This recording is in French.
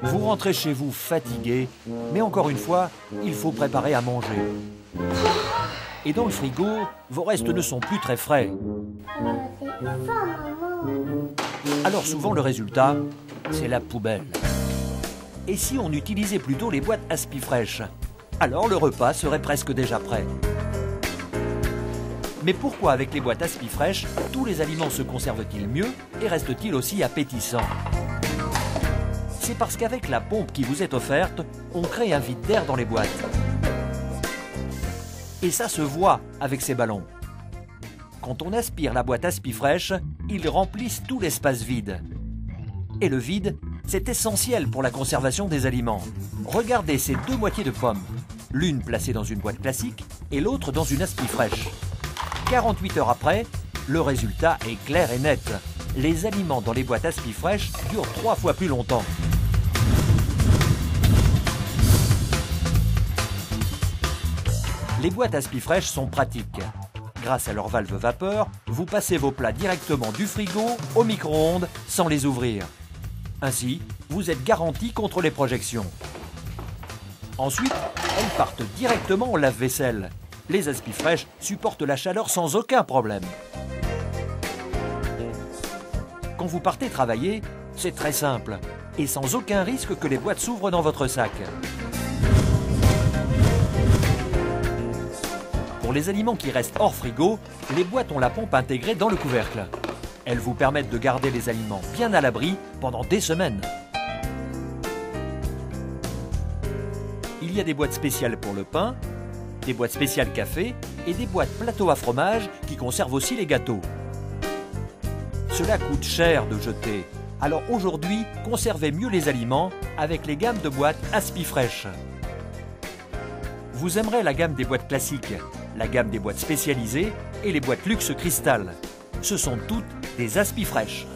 Vous rentrez chez vous fatigué, mais encore une fois, il faut préparer à manger. Et dans le frigo, vos restes ne sont plus très frais. C'est ça, maman. Alors souvent le résultat, c'est la poubelle. Et si on utilisait plutôt les boîtes Aspifresh? Alors le repas serait presque déjà prêt. Mais pourquoi avec les boîtes Aspifresh, tous les aliments se conservent-ils mieux et restent-ils aussi appétissants? C'est parce qu'avec la pompe qui vous est offerte, on crée un vide d'air dans les boîtes. Et ça se voit avec ces ballons. Quand on aspire la boîte Aspifresh, ils remplissent tout l'espace vide. Et le vide, c'est essentiel pour la conservation des aliments. Regardez ces deux moitiés de pommes, l'une placée dans une boîte classique et l'autre dans une Aspifresh. 48 heures après, le résultat est clair et net. Les aliments dans les boîtes Aspifresh durent 3 fois plus longtemps. Les boîtes Aspifresh sont pratiques. Grâce à leur valve vapeur, vous passez vos plats directement du frigo au micro-ondes sans les ouvrir. Ainsi, vous êtes garanti contre les projections. Ensuite, elles partent directement au lave-vaisselle. Les Aspifresh supportent la chaleur sans aucun problème. Quand vous partez travailler, c'est très simple et sans aucun risque que les boîtes s'ouvrent dans votre sac. Pour les aliments qui restent hors frigo, les boîtes ont la pompe intégrée dans le couvercle. Elles vous permettent de garder les aliments bien à l'abri pendant des semaines. Il y a des boîtes spéciales pour le pain, des boîtes spéciales café et des boîtes plateau à fromage qui conservent aussi les gâteaux. Cela coûte cher de jeter. Alors aujourd'hui, conservez mieux les aliments avec les gammes de boîtes Aspifresh. Vous aimerez la gamme des boîtes classiques, la gamme des boîtes spécialisées et les boîtes luxe cristal. Ce sont toutes des Aspifresh.